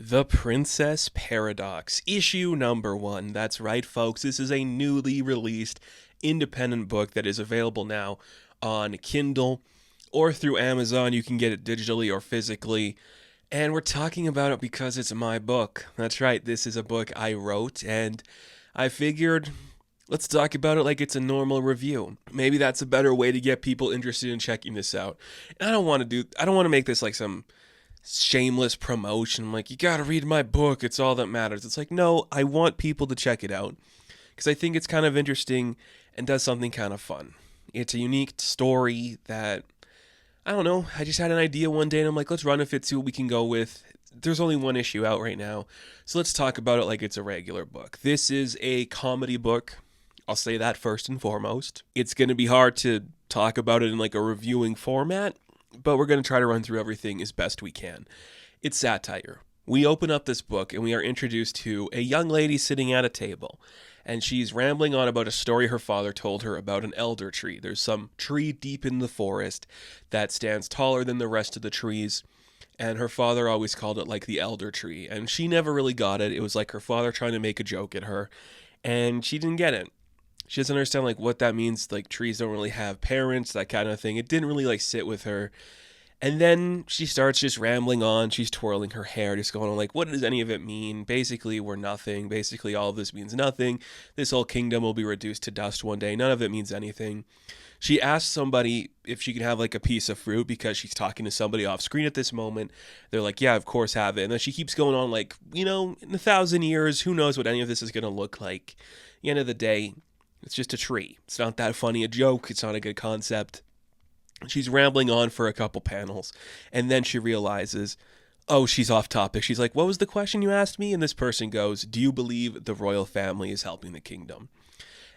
The Princess Paradox, issue number 1. That's right, folks. This is a newly released independent book that is available now on Kindle or through Amazon. You can get it digitally or physically. And we're talking about it because it's my book. That's right, this is a book I wrote, and I figured let's talk about it like it's a normal review. Maybe that's a better way to get people interested in checking this out. And I don't want to make this like some shameless promotion, like, you gotta read my book, it's all that matters. It's like, no, I want people to check it out because I think it's kind of interesting and does something kind of fun. It's a unique story that, I don't know, I just had an idea one day and I'm like, let's run with it, see what we can go with. There's only one issue out right now, so let's talk about it like it's a regular book. This is a comedy book. I'll say that first and foremost. It's going to be hard to talk about it in like a reviewing format, but we're going to try to run through everything as best we can. It's satire. We open up this book and we are introduced to a young lady sitting at a table, and she's rambling on about a story her father told her about an elder tree. There's some tree deep in the forest that stands taller than the rest of the trees, and her father always called it like the elder tree, and she never really got it. It was like her father trying to make a joke at her, and she didn't get it. She doesn't understand like what that means, like trees don't really have parents, that kind of thing. It didn't really like sit with her. And then she starts just rambling on. She's twirling her hair, just going on like, what does any of it mean? Basically, we're nothing. Basically, all of this means nothing. This whole kingdom will be reduced to dust one day. None of it means anything. She asks somebody if she can have like a piece of fruit because she's talking to somebody off screen at this moment. They're like, yeah, of course, have it. And then she keeps going on like, in 1,000 years, who knows what any of this is going to look like. At the end of the day, it's just a tree. It's not that funny a joke. It's not a good concept. She's rambling on for a couple panels, and then she realizes, oh, she's off topic. She's like, what was the question you asked me? And this person goes, do you believe the royal family is helping the kingdom?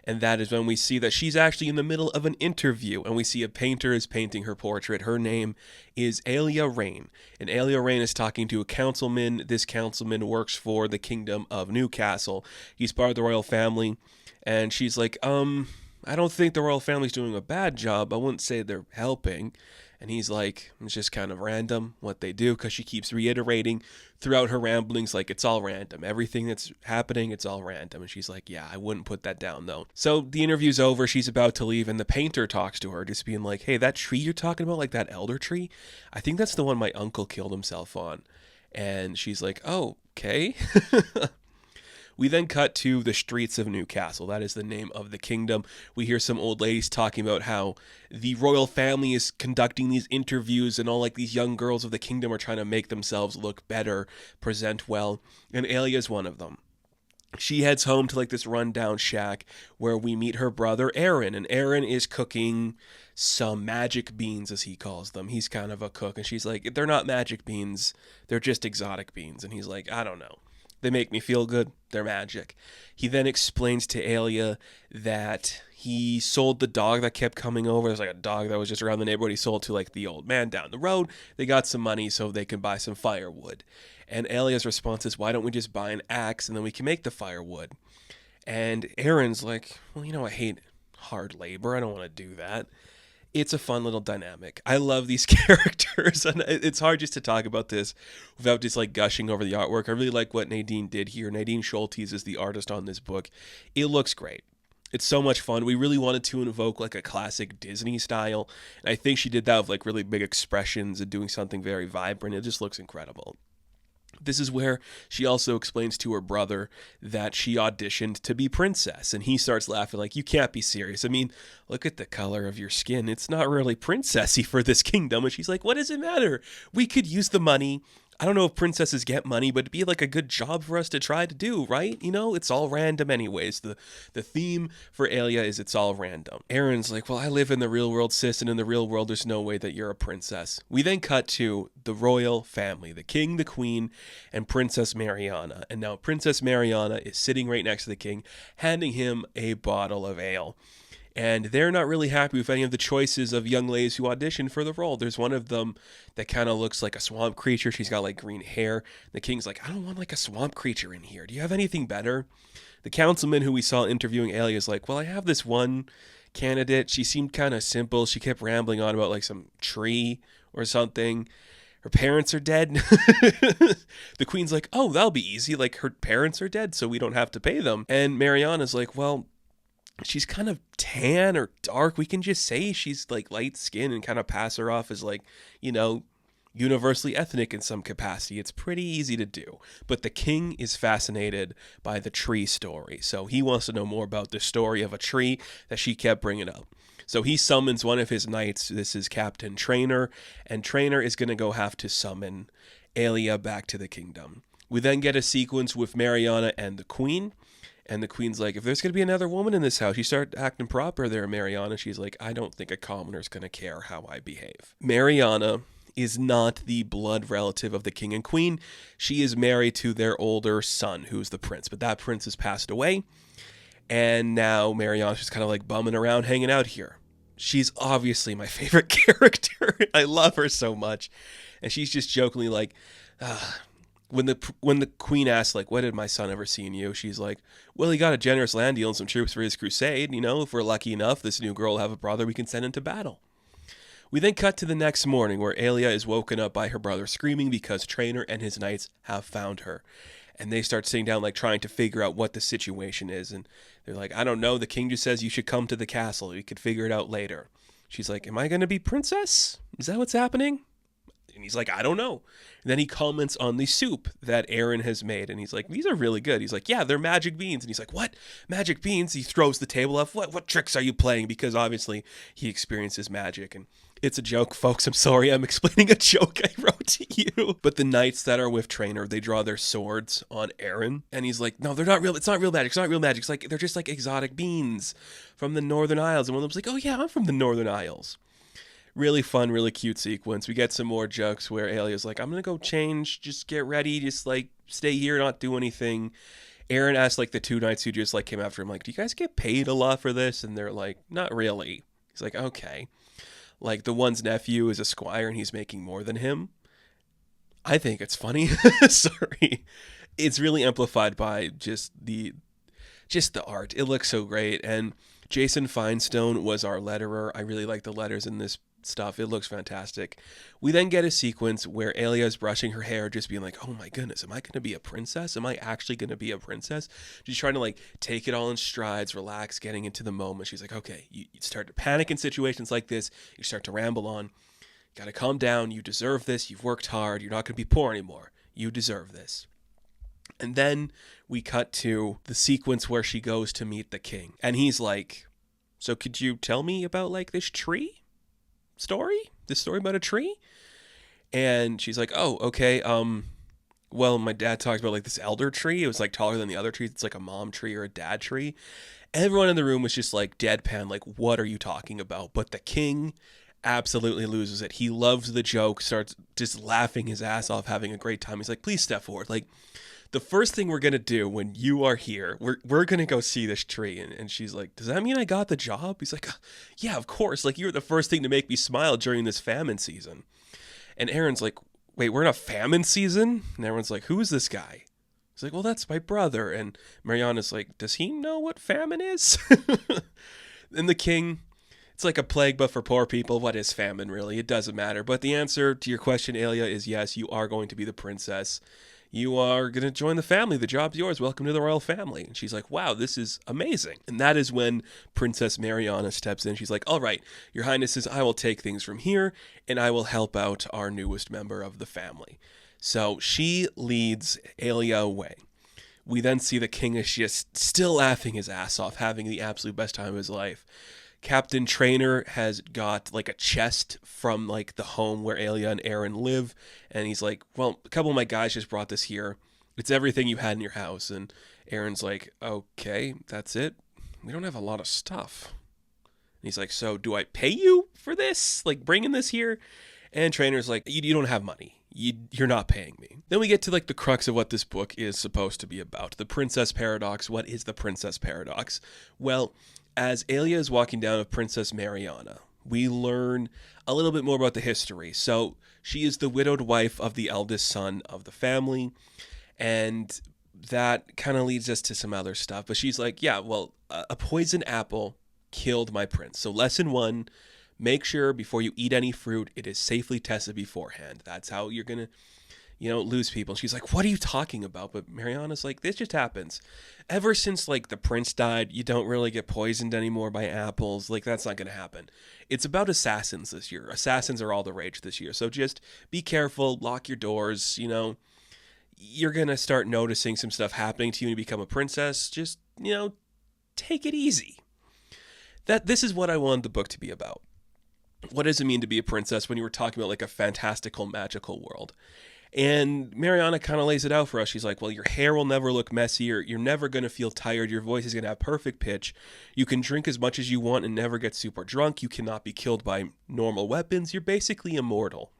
And that is when we see that she's actually in the middle of an interview, and we see a painter is painting her portrait. Her name is Aalya Rain, and Aalya Rain is talking to a councilman. This councilman works for the kingdom of Newcastle. He's part of the royal family, and she's like, I don't think the royal family's doing a bad job. I wouldn't say they're helping. And he's like, it's just kind of random what they do, because she keeps reiterating throughout her ramblings, like, it's all random. Everything that's happening, it's all random. And she's like, yeah, I wouldn't put that down, though. So the interview's over. She's about to leave, and the painter talks to her, just being like, hey, that tree you're talking about, like that elder tree, I think that's the one my uncle killed himself on. And she's like, oh, okay. We then cut to the streets of Newcastle. That is the name of the kingdom. We hear some old ladies talking about how the royal family is conducting these interviews, and all like these young girls of the kingdom are trying to make themselves look better, present well, and Aalya is one of them. She heads home to like this rundown shack where we meet her brother Aaron, and Aaron is cooking some magic beans, as he calls them. He's kind of a cook, and she's like, they're not magic beans, they're just exotic beans. And he's like, I don't know. They make me feel good. They're magic. He then explains to Aalya that he sold the dog that kept coming over. There's like a dog that was just around the neighborhood. He sold to like the old man down the road. They got some money so they can buy some firewood. And Alya's response is, why don't we just buy an axe and then we can make the firewood? And Aaron's like, well, I hate hard labor. I don't want to do that. It's a fun little dynamic. I love these characters, and it's hard just to talk about this without just like gushing over the artwork. I really like what Nadine did here. Nadine Schultes is the artist on this book. It looks great. It's so much fun. We really wanted to invoke like a classic Disney style, and I think she did that with like really big expressions and doing something very vibrant. It just looks incredible. This is where she also explains to her brother that she auditioned to be princess, and he starts laughing like, you can't be serious. I mean, look at the color of your skin. It's not really princessy for this kingdom. And she's like, what does it matter? We could use the money. I don't know if princesses get money, but it'd be like a good job for us to try to do, right? It's all random anyways. The theme for Aalya is it's all random. Aaron's like, well, I live in the real world, sis, and in the real world, there's no way that you're a princess. We then cut to the royal family, the king, the queen, and Princess Mariana. And now Princess Mariana is sitting right next to the king, handing him a bottle of ale. And they're not really happy with any of the choices of young ladies who auditioned for the role. There's one of them that kind of looks like a swamp creature. She's got like green hair. The king's like, I don't want like a swamp creature in here. Do you have anything better? The councilman who we saw interviewing Aalya is like, well, I have this one candidate. She seemed kind of simple. She kept rambling on about like some tree or something. her parents are dead. The queen's like, oh, that'll be easy. Like, her parents are dead, so we don't have to pay them. And Mariana's like, well, she's kind of tan or dark. We can just say she's like light skin and kind of pass her off as like, you know, universally ethnic in some capacity. It's pretty easy to do. But the king is fascinated by the tree story. So he wants to know more about the story of a tree that she kept bringing up. So he summons one of his knights. This is Captain Trainer. And Trainer is going to go have to summon Aalya back to the kingdom. We then get a sequence with Mariana and the queen. And the queen's like, if there's going to be another woman in this house, you start acting proper there, Mariana. She's like, I don't think a commoner's going to care how I behave. Mariana is not the blood relative of the king and queen. She is married to their older son, who's the prince. But that prince has passed away. And now Mariana's just kind of like bumming around, hanging out here. She's obviously my favorite character. I love her so much. And she's just jokingly like, when the queen asks, like, what did my son ever see in you? She's like, well, he got a generous land deal and some troops for his crusade. You know, if we're lucky enough, this new girl will have a brother we can send into battle. We then cut to the next morning where Aalya is woken up by her brother screaming because Trainer and his knights have found her. And they start sitting down, like, trying to figure out what the situation is. And they're like, I don't know. The king just says you should come to the castle. We could figure it out later. She's like, am I going to be princess? Is that what's happening? And he's like, I don't know. And then he comments on the soup that Aaron has made. And he's like, these are really good. He's like, yeah, they're magic beans. And he's like, what? Magic beans? He throws the table up. What tricks are you playing? Because obviously he experiences magic. And it's a joke, folks. I'm sorry. I'm explaining a joke I wrote to you. But the knights that are with Trainer, they draw their swords on Aaron. And he's like, no, they're not real. It's not real magic. It's not real magic. It's like, they're just like exotic beans from the Northern Isles. And one of them's like, oh yeah, I'm from the Northern Isles. Really fun, really cute sequence. We get some more jokes where Alya's like, I'm going to go change, just get ready, just like stay here, not do anything. Aaron asks like the two knights who just like came after him, like, do you guys get paid a lot for this? And they're like, not really. He's like, okay. Like the one's nephew is a squire and he's making more than him. I think it's funny. Sorry. It's really amplified by just the art. It looks so great. And Jason Finestone was our letterer. I really like the letters in this stuff. It looks fantastic. We then get a sequence where Aalya is brushing her hair, just being like, oh my goodness, am I going to be a princess? Am I actually going to be a princess? She's trying to like take it all in strides, relax, getting into the moment. She's like, okay, you start to panic in situations like this. You start to ramble on. You got to calm down. You deserve this. You've worked hard. You're not going to be poor anymore. You deserve this. And then we cut to the sequence where she goes to meet the king. And he's like, so could you tell me about like this tree story? This story about a tree? And she's like, oh, okay. Well, my dad talked about like this elder tree. It was like taller than the other trees. It's like a mom tree or a dad tree. Everyone in the room was just like deadpan, like, what are you talking about? But the king absolutely loses it. He loves the joke, starts just laughing his ass off, having a great time. He's like, please step forward. Like, the first thing we're going to do when you are here, we're going to go see this tree. And she's like, does that mean I got the job? He's like, yeah, of course. Like, you're the first thing to make me smile during this famine season. And Aaron's like, wait, we're in a famine season? And everyone's like, who is this guy? He's like, well, that's my brother. And Mariana's like, does he know what famine is? And the king, it's like a plague, but for poor people. What is famine, really? It doesn't matter. But the answer to your question, Aalya, is yes, you are going to be the princess. You are going to join the family. The job's yours. Welcome to the royal family. And she's like, wow, this is amazing. And that is when Princess Mariana steps in. She's like, all right, your highnesses, I will take things from here and I will help out our newest member of the family. So she leads Aalya away. We then see the king is just still laughing his ass off, having the absolute best time of his life. Captain Trainer has got like a chest from like the home where Aalya and Aaron live. And he's like, well, a couple of my guys just brought this here. It's everything you had in your house. And Aaron's like, okay, that's it. We don't have a lot of stuff. And he's like, so do I pay you for this? Like bringing this here? And Trainer's like, you don't have money. You're not paying me. Then we get to like the crux of what this book is supposed to be about. The Princess Paradox. What is the Princess Paradox? Well, as Aalya is walking down with Princess Mariana, we learn a little bit more about the history. So she is the widowed wife of the eldest son of the family, and that kind of leads us to some other stuff. But she's like, yeah, well, a poison apple killed my prince. So lesson one, Make sure before you eat any fruit, it is safely tested beforehand. That's how you're going to, lose people. And she's like, what are you talking about? But Mariana's like, this just happens. Ever since, like, the prince died, you don't really get poisoned anymore by apples. Like, that's not going to happen. It's about assassins this year. Assassins are all the rage this year. So just be careful, lock your doors, You're going to start noticing some stuff happening to you when you become a princess. Just, take it easy. This is what I wanted the book to be about. What does it mean to be a princess when you were talking about, like, a fantastical, magical world? And Mariana kind of lays it out for us. She's like, well, your hair will never look messy. You're never going to feel tired. Your voice is going to have perfect pitch. You can drink as much as you want and never get super drunk. You cannot be killed by normal weapons. You're basically immortal.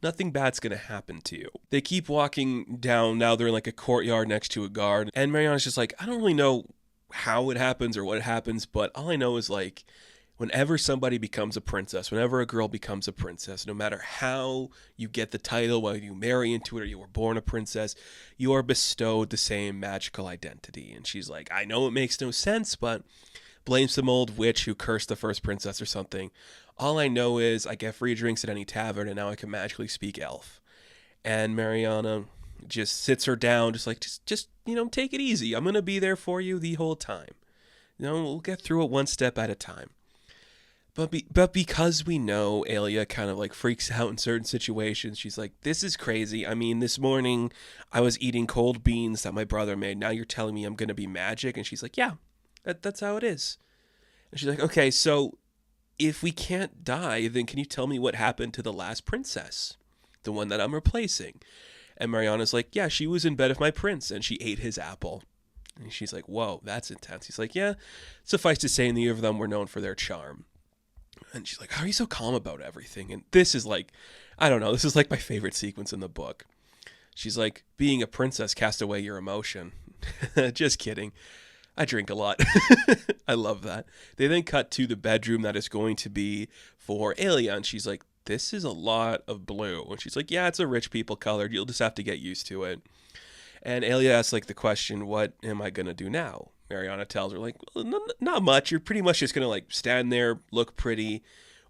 Nothing bad's going to happen to you. They keep walking down. Now they're in, like, a courtyard next to a garden. And Mariana's just like, I don't really know how it happens or what happens, but all I know is, like, whenever somebody becomes a princess, whenever a girl becomes a princess, no matter how you get the title, whether you marry into it or you were born a princess, you are bestowed the same magical identity. And she's like, I know it makes no sense, but blame some old witch who cursed the first princess or something. All I know is I get free drinks at any tavern and now I can magically speak elf. And Mariana just sits her down, just like, just take it easy. I'm going to be there for you the whole time. We'll get through it one step at a time. But because we know Aalya kind of, like, freaks out in certain situations, she's like, this is crazy. I mean, this morning I was eating cold beans that my brother made. Now you're telling me I'm going to be magic? And she's like, yeah, that's how it is. And she's like, okay, so if we can't die, then can you tell me what happened to the last princess? The one that I'm replacing? And Mariana's like, yeah, she was in bed with my prince and she ate his apple. And she's like, whoa, that's intense. He's like, yeah, suffice to say, neither of them were known for their charm. And she's like, how are you so calm about everything? And this is like, I don't know, this is like my favorite sequence in the book. She's like, being a princess cast away your emotion. Just kidding. I drink a lot. I love that. They then cut to the bedroom that is going to be for Aalya. And she's like, this is a lot of blue. And she's like, yeah, it's a rich people color. You'll just have to get used to it. And Aalya asks, like, the question, what am I going to do now? Mariana tells her, like, well, not much. You're pretty much just going to, like, stand there, look pretty,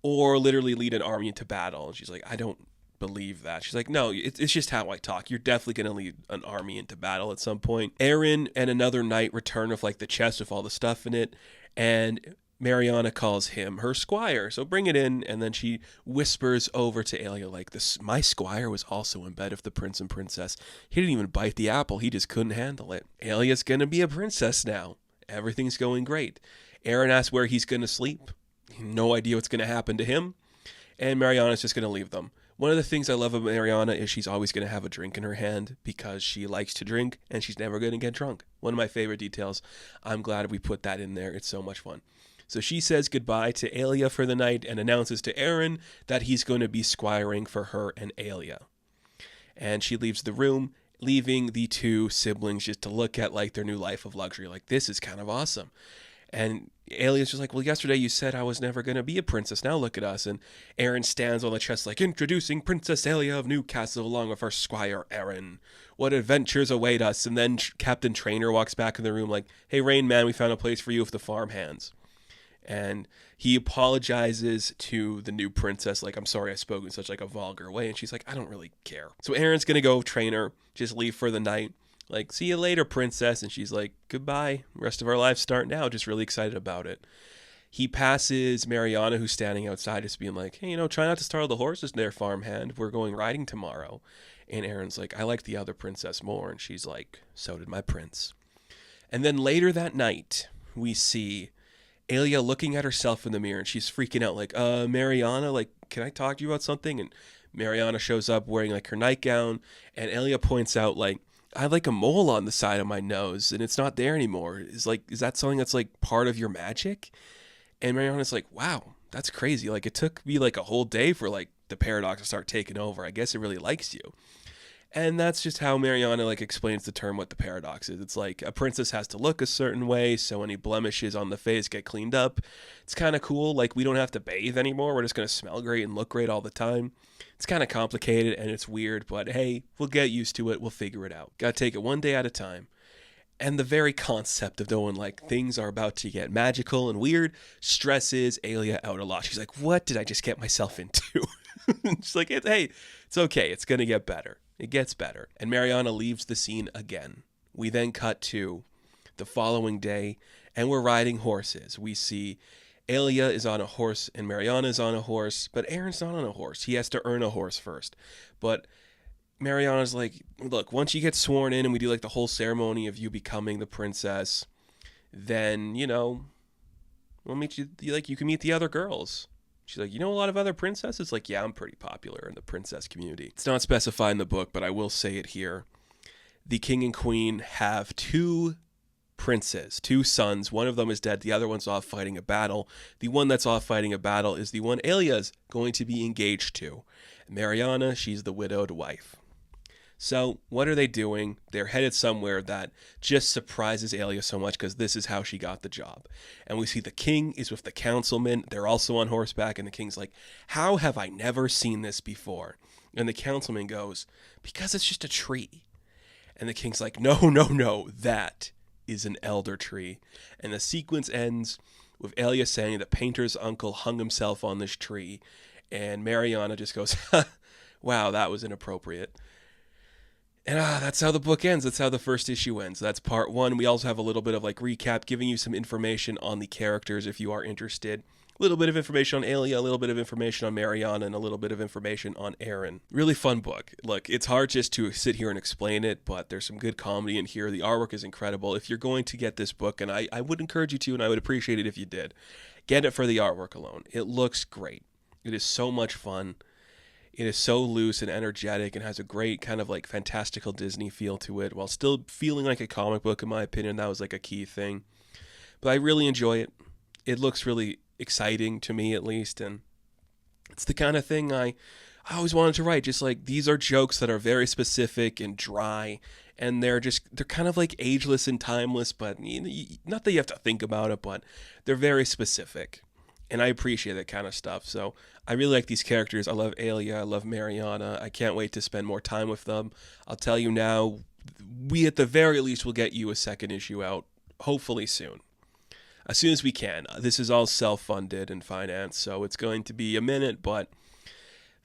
or literally lead an army into battle. And she's like, I don't believe that. She's like, no, it's just how I talk. You're definitely going to lead an army into battle at some point. Aaron and another knight return with, like, the chest with all the stuff in it, and Mariana calls him her squire. So bring it in, and then she whispers over to Aalya, like, my squire was also in bed with the prince and princess. He didn't even bite the apple. He just couldn't handle it. Aalya's going to be a princess now. Everything's going great. Aaron asks where he's going to sleep. No idea what's going to happen to him. And Mariana's just going to leave them. One of the things I love about Mariana is she's always going to have a drink in her hand because she likes to drink and she's never going to get drunk. One of my favorite details. I'm glad we put that in there. It's so much fun. So she says goodbye to Aalya for the night and announces to Aaron that he's going to be squiring for her and Aalya. And she leaves the room, leaving the two siblings just to look at, like, their new life of luxury. Like, this is kind of awesome. And Aalya's just like, well, yesterday you said I was never going to be a princess. Now look at us. And Aaron stands on the chest like, introducing Princess Aalya of Newcastle along with her squire Aaron. What adventures await us? And then Captain Trainer walks back in the room like, hey, Rain Man, we found a place for you with the farm hands. And he apologizes to the new princess, like, I'm sorry I spoke in such, like, a vulgar way. And she's like, I don't really care. So Aaron's going to go train her, just leave for the night. Like, see you later, princess. And she's like, goodbye. The rest of our lives start now. Just really excited about it. He passes Mariana, who's standing outside, just being like, hey, try not to startle the horses there, farmhand. We're going riding tomorrow. And Aaron's like, I like the other princess more. And she's like, so did my prince. And then later that night, we see Aalya looking at herself in the mirror, and she's freaking out, like, Mariana, like, can I talk to you about something? And Mariana shows up wearing, like, her nightgown, and Aalya points out, like, I have, like, a mole on the side of my nose, and it's not there anymore. Is that something that's, like, part of your magic? And Mariana's like, wow, that's crazy. Like, it took me, like, a whole day for, like, the paradox to start taking over. I guess it really likes you. And that's just how Mariana, like, explains the term what the paradox is. It's like a princess has to look a certain way, so any blemishes on the face get cleaned up. It's kind of cool. Like, we don't have to bathe anymore. We're just going to smell great and look great all the time. It's kind of complicated and it's weird, but hey, we'll get used to it. We'll figure it out. Got to take it one day at a time. And the very concept of knowing like things are about to get magical and weird stresses Aalya out a lot. She's like, what did I just get myself into? She's like, hey, it's okay. It's going to get better. It gets better. And Mariana leaves the scene again. We then cut to the following day, and we're riding horses. We see Aalya is on a horse and Mariana is on a horse, but Aaron's not on a horse. He has to earn a horse first. But Mariana's like, look, once you get sworn in and we do like the whole ceremony of you becoming the princess, then, we'll meet you, like, you can meet the other girls. She's like, you know a lot of other princesses? Like, yeah, I'm pretty popular in the princess community. It's not specified in the book, but I will say it here. The king and queen have two princes, two sons. One of them is dead. The other one's off fighting a battle. The one that's off fighting a battle is the one Aalya's going to be engaged to. Mariana, she's the widowed wife. So what are they doing? They're headed somewhere that just surprises Aalya so much because this is how she got the job. And we see the king is with the councilman. They're also on horseback. And the king's like, how have I never seen this before? And the councilman goes, because it's just a tree. And the king's like, no, that is an elder tree. And the sequence ends with Aalya saying the painter's uncle hung himself on this tree. And Mariana just goes, wow, that was inappropriate. And that's how the book ends. That's how the first issue ends. That's part one. We also have a little bit of like recap, giving you some information on the characters if you are interested. A little bit of information on Aalya, a little bit of information on Mariana, and a little bit of information on Aaron. Really fun book. Look, it's hard just to sit here and explain it, but there's some good comedy in here. The artwork is incredible. If you're going to get this book, and I would encourage you to, and I would appreciate it if you did, get it for the artwork alone. It looks great. It is so much fun. It is so loose and energetic and has a great kind of like fantastical Disney feel to it while still feeling like a comic book, in my opinion. That was like a key thing. But I really enjoy it. It looks really exciting to me, at least. And it's the kind of thing I always wanted to write. Just like, these are jokes that are very specific and dry. And they're kind of like ageless and timeless, but not that you have to think about it, but they're very specific. And I appreciate that kind of stuff. So I really like these characters. I love Aalya. I love Mariana. I can't wait to spend more time with them. I'll tell you now, we at the very least will get you a second issue out, hopefully soon. As soon as we can. This is all self-funded and financed, so it's going to be a minute, but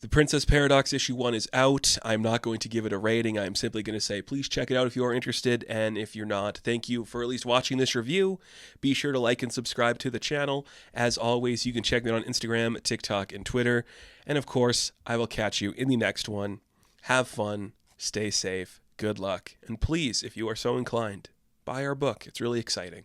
the Princess Paradox issue 1 is out. I'm not going to give it a rating. I'm simply going to say, please check it out if you are interested. And if you're not, thank you for at least watching this review. Be sure to like and subscribe to the channel. As always, you can check me out on Instagram, TikTok, and Twitter. And of course, I will catch you in the next one. Have fun. Stay safe. Good luck. And please, if you are so inclined, buy our book. It's really exciting.